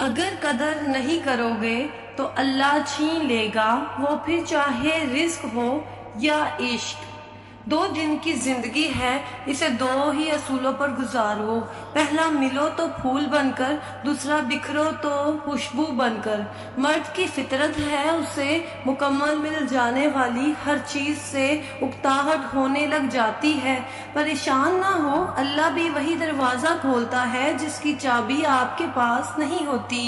اگر قدر نہیں کرو گے تو اللہ چھین لے گا، وہ پھر چاہے رزق ہو یا عشق۔ 2 دن کی زندگی ہے، اسے 2 ہی اصولوں پر گزارو۔ پہلا، ملو تو پھول بن کر، دوسرا بکھرو تو خوشبو بن کر۔ مرد کی فطرت ہے اسے مکمل مل جانے والی ہر چیز سے اکتاہٹ ہونے لگ جاتی ہے۔ پریشان نہ ہو، اللہ بھی وہی دروازہ کھولتا ہے جس کی چابی آپ کے پاس نہیں ہوتی۔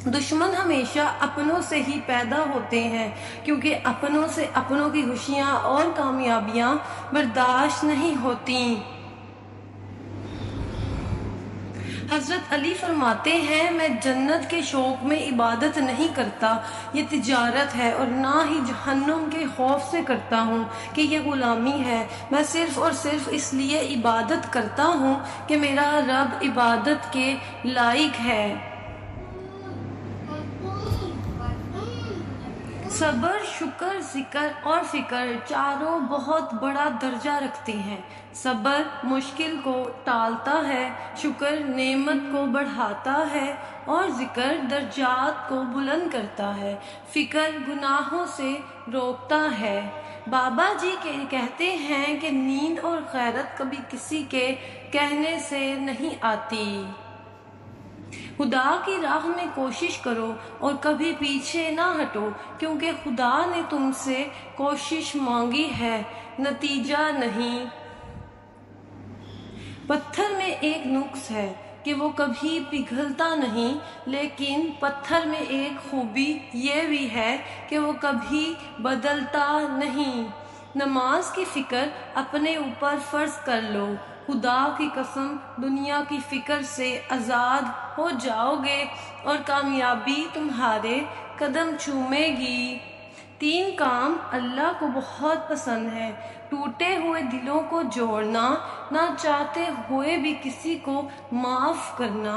دشمن ہمیشہ اپنوں سے ہی پیدا ہوتے ہیں، کیونکہ اپنوں سے اپنوں کی خوشیاں اور کامیابیاں برداشت نہیں ہوتی۔ حضرت علی فرماتے ہیں، میں جنت کے شوق میں عبادت نہیں کرتا، یہ تجارت ہے، اور نہ ہی جہنم کے خوف سے کرتا ہوں کہ یہ غلامی ہے۔ میں صرف اور صرف اس لیے عبادت کرتا ہوں کہ میرا رب عبادت کے لائق ہے۔ صبر، شکر، ذکر اور فکر چاروں بہت بڑا درجہ رکھتے ہیں۔ صبر مشکل کو ٹالتا ہے، شکر نعمت کو بڑھاتا ہے، اور ذکر درجات کو بلند کرتا ہے۔ فکر گناہوں سے روکتا ہے۔ بابا جی کہتے ہیں کہ نیند اور غیرت کبھی کسی کے کہنے سے نہیں آتی۔ خدا کی راہ میں کوشش کرو اور کبھی پیچھے نہ ہٹو، کیونکہ خدا نے تم سے کوشش مانگی ہے، نتیجہ نہیں۔ پتھر میں ایک نقص ہے کہ وہ کبھی پگھلتا نہیں، لیکن پتھر میں ایک خوبی یہ بھی ہے کہ وہ کبھی بدلتا نہیں۔ نماز کی فکر اپنے اوپر فرض کر لو، خدا کی قسم دنیا کی فکر سے آزاد ہو جاؤ گے اور کامیابی تمہارے قدم چومے گی۔ 3 کام اللہ کو بہت پسند ہے: ٹوٹے ہوئے دلوں کو جوڑنا، نہ چاہتے ہوئے بھی کسی کو معاف کرنا،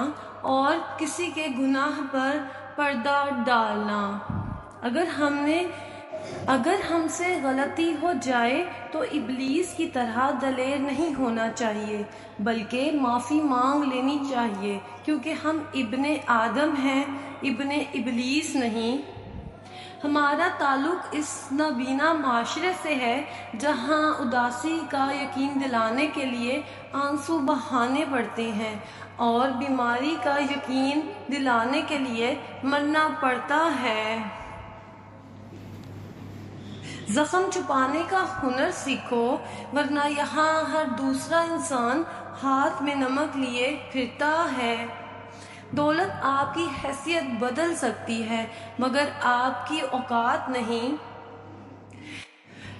اور کسی کے گناہ پر پردہ ڈالنا۔ اگر ہم سے غلطی ہو جائے تو ابلیس کی طرح دلیر نہیں ہونا چاہیے، بلکہ معافی مانگ لینی چاہیے، کیونکہ ہم ابن آدم ہیں، ابن ابلیس نہیں۔ ہمارا تعلق اس نابینا معاشرے سے ہے جہاں اداسی کا یقین دلانے کے لیے آنسو بہانے پڑتے ہیں، اور بیماری کا یقین دلانے کے لیے مرنا پڑتا ہے۔ زخم چھپانے کا ہنر سیکھو، ورنہ یہاں ہر دوسرا انسان ہاتھ میں نمک لیے پھرتا ہے۔ دولت آپ کی حیثیت بدل سکتی ہے، مگر آپ کی اوقات نہیں۔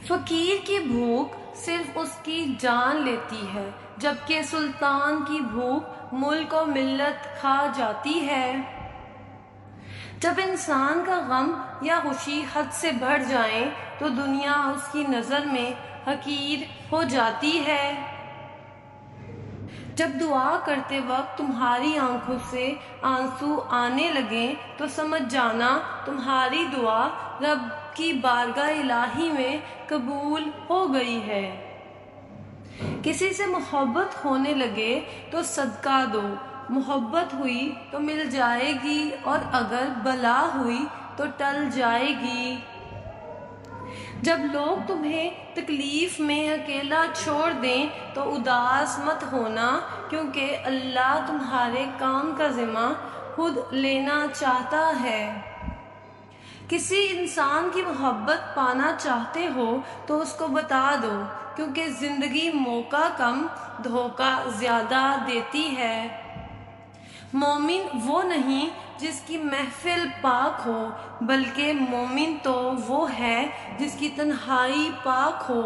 فقیر کی بھوک صرف اس کی جان لیتی ہے، جبکہ سلطان کی بھوک ملک و ملت کھا جاتی ہے۔ جب انسان کا غم یا خوشی حد سے بڑھ جائیں تو دنیا اس کی نظر میں حقیر ہو جاتی ہے۔ جب دعا کرتے وقت تمہاری آنکھوں سے آنسو آنے لگیں تو سمجھ جانا تمہاری دعا رب کی بارگاہ الہی میں قبول ہو گئی ہے۔ کسی سے محبت ہونے لگے تو صدقہ دو، محبت ہوئی تو مل جائے گی، اور اگر بلا ہوئی تو ٹل جائے گی۔ جب لوگ تمہیں تکلیف میں اکیلا چھوڑ دیں تو اداس مت ہونا، کیونکہ اللہ تمہارے کام کا ذمہ خود لینا چاہتا ہے۔ کسی انسان کی محبت پانا چاہتے ہو تو اس کو بتا دو، کیونکہ زندگی موقع کم دھوکہ زیادہ دیتی ہے۔ مومن وہ نہیں جس کی محفل پاک ہو، بلکہ مومن تو وہ ہے جس کی تنہائی پاک ہو۔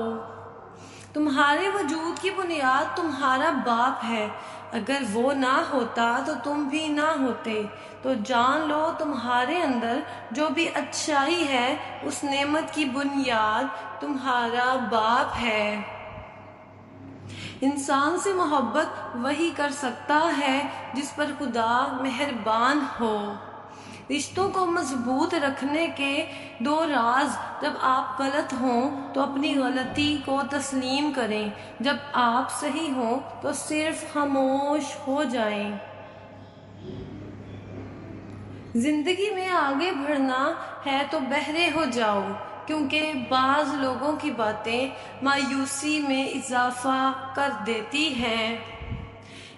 تمہارے وجود کی بنیاد تمہارا باپ ہے، اگر وہ نہ ہوتا تو تم بھی نہ ہوتے۔ تو جان لو تمہارے اندر جو بھی اچھائی ہے اس نعمت کی بنیاد تمہارا باپ ہے۔ انسان سے محبت وہی کر سکتا ہے جس پر خدا مہربان ہو۔ رشتوں کو مضبوط رکھنے کے 2 راز: جب آپ غلط ہوں تو اپنی غلطی کو تسلیم کریں، جب آپ صحیح ہوں تو صرف خاموش ہو جائیں۔ زندگی میں آگے بڑھنا ہے تو بہرے ہو جاؤ، کیونکہ بعض لوگوں کی باتیں مایوسی میں اضافہ کر دیتی ہیں۔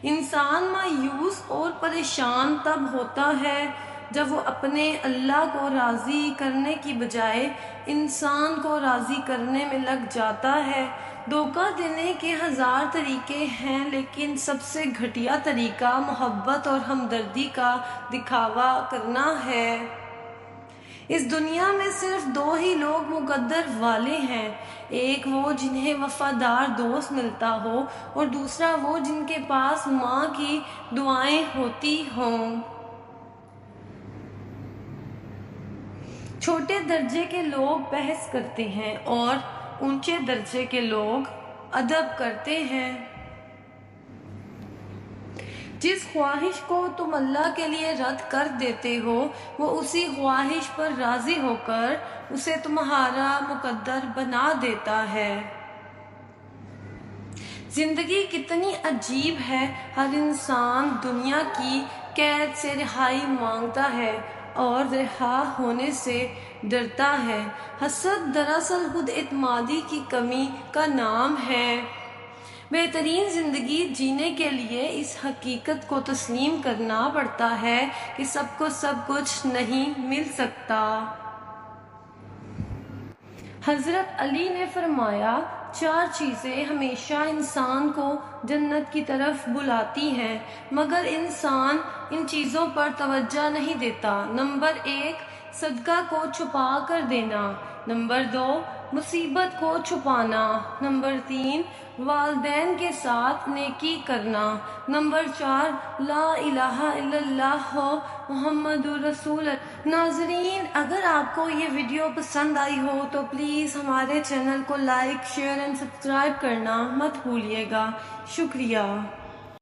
انسان مایوس اور پریشان تب ہوتا ہے جب وہ اپنے اللہ کو راضی کرنے کی بجائے انسان کو راضی کرنے میں لگ جاتا ہے۔ دھوکہ دینے کے ہزار طریقے ہیں، لیکن سب سے گھٹیا طریقہ محبت اور ہمدردی کا دکھاوا کرنا ہے۔ اس دنیا میں صرف دو ہی لوگ مقدر والے ہیں، ایک وہ جنہیں وفادار دوست ملتا ہو اور دوسرا وہ جن کے پاس ماں کی دعائیں ہوتی ہوں۔ چھوٹے درجے کے لوگ بحث کرتے ہیں اور اونچے درجے کے لوگ ادب کرتے ہیں۔ جس خواہش کو تم اللہ کے لیے رد کر دیتے ہو، وہ اسی خواہش پر راضی ہو کر اسے تمہارا مقدر بنا دیتا ہے۔ زندگی کتنی عجیب ہے، ہر انسان دنیا کی قید سے رہائی مانگتا ہے اور رہا ہونے سے ڈرتا ہے۔ حسد دراصل خود اعتمادی کی کمی کا نام ہے۔ بہترین زندگی جینے کے لیے اس حقیقت کو تسلیم کرنا پڑتا ہے کہ سب کو سب کچھ نہیں مل سکتا۔ حضرت علی نے فرمایا، 4 چیزیں ہمیشہ انسان کو جنت کی طرف بلاتی ہیں، مگر انسان ان چیزوں پر توجہ نہیں دیتا۔ نمبر 1، صدقہ کو چھپا کر دینا۔ نمبر 2، مصیبت کو چھپانا۔ نمبر 3، والدین کے ساتھ نیکی کرنا۔ نمبر 4، لا الہ الا اللہ محمد رسول اللہ۔ ناظرین، اگر آپ کو یہ ویڈیو پسند آئی ہو تو پلیز ہمارے چینل کو لائک، شیئر اینڈ سبسکرائب کرنا مت بھولیے گا۔ شکریہ۔